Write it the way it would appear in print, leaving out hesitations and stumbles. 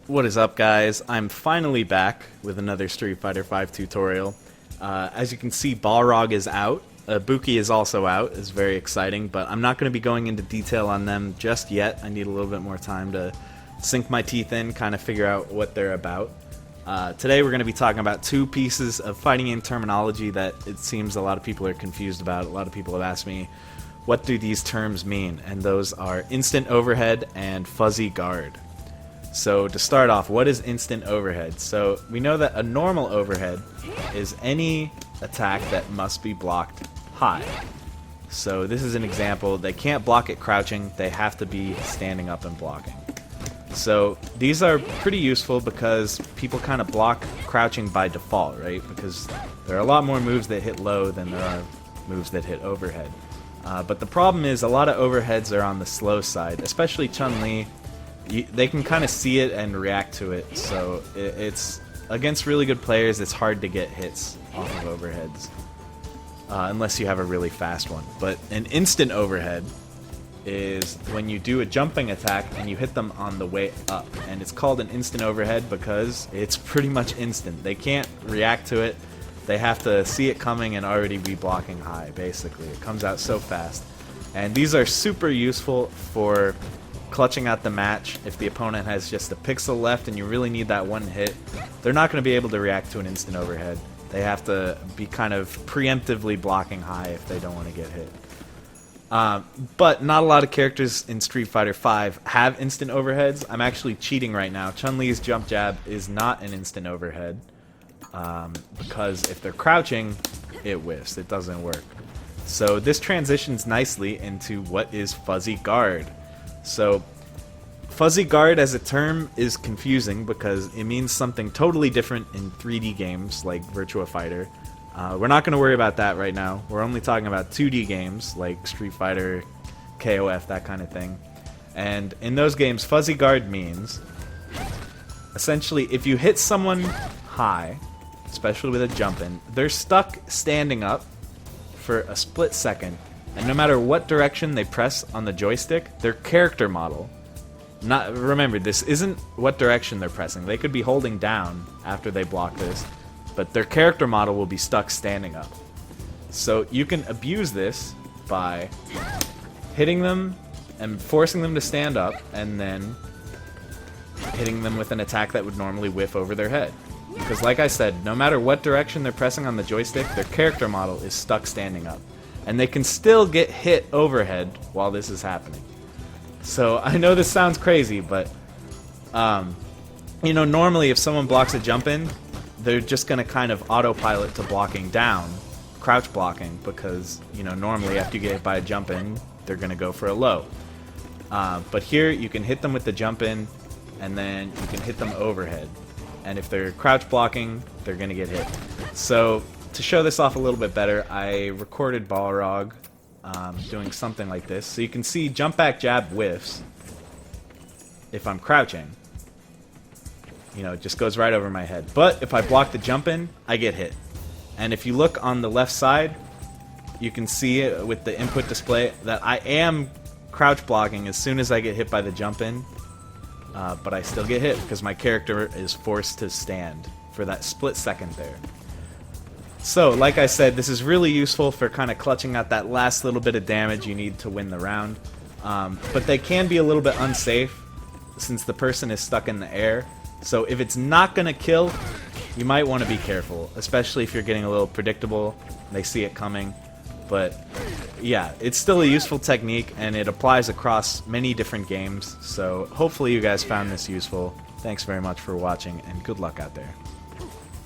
What is up, guys? I'm finally back with another Street Fighter V tutorial. As you can see, Balrog is out. Buki is also out. It's very exciting, but I'm not going to be going into detail on them just yet. I need a little bit more time to sink my teeth in, kind of figure out what they're about. Today we're going to be talking about two pieces of fighting game terminology that it seems a lot of people are confused about. A lot of people have asked me, what do these terms mean? And those are instant overhead and fuzzy guard. So to start off, what is instant overhead? So we know that a normal overhead is any attack that must be blocked high. So this is an example. They can't block it crouching. They have to be standing up and blocking. So these are pretty useful because people kind of block crouching by default, right? Because there are a lot more moves that hit low than there are moves that hit overhead. But the problem is a lot of overheads are on the slow side, especially Chun-Li. They can kind of see it and react to it, so it's against really good players. It's hard to get hits off of overheads unless you have a really fast one. But an instant overhead is when you do a jumping attack and you hit them on the way up, and it's called an instant overhead because it's pretty much instant. They can't react to it. They have to see it coming and already be blocking high. Basically, it comes out so fast, and these are super useful for clutching out the match. If the opponent has just a pixel left and you really need that one hit, they're not going to be able to react to an instant overhead. They have to be kind of preemptively blocking high if they don't want to get hit. But not a lot of characters in Street Fighter V have instant overheads. I'm actually cheating right now. Chun-Li's jump jab is not an instant overhead because if they're crouching, it whiffs. It doesn't work. So this transitions nicely into what is fuzzy guard. So, fuzzy guard as a term is confusing because it means something totally different in 3D games like Virtua Fighter. We're not going to worry about that right now. We're only talking about 2D games like Street Fighter, KOF, that kind of thing. And in those games, fuzzy guard means essentially if you hit someone high, especially with a jump in, they're stuck standing up for a split second. And no matter what direction they press on the joystick, their character model, remember, this isn't what direction they're pressing. They could be holding down after they block this, but their character model will be stuck standing up. So you can abuse this by hitting them and forcing them to stand up, and then hitting them with an attack that would normally whiff over their head. Because like I said, no matter what direction they're pressing on the joystick, their character model is stuck standing up. And they can still get hit overhead while this is happening. So I know this sounds crazy, but you know, normally if someone blocks a jump in, they're just going to kind of autopilot to blocking down, crouch blocking, because you know normally after you get hit by a jump in, they're going to go for a low. But here you can hit them with the jump in, and then you can hit them overhead. And if they're crouch blocking, they're going to get hit. So to show this off a little bit better, I recorded Balrog doing something like this. So you can see jump back jab whiffs if I'm crouching. You know, it just goes right over my head. But if I block the jump in, I get hit. And if you look on the left side, you can see it with the input display that I am crouch blocking as soon as I get hit by the jump in. But I still get hit because my character is forced to stand for that split second there. So, like I said, this is really useful for kind of clutching out that last little bit of damage you need to win the round. But they can be a little bit unsafe since the person is stuck in the air. So if it's not going to kill, you might want to be careful, especially if you're getting a little predictable, they see it coming. But yeah, it's still a useful technique, and it applies across many different games. So hopefully you guys found this useful. Thanks very much for watching, and good luck out there.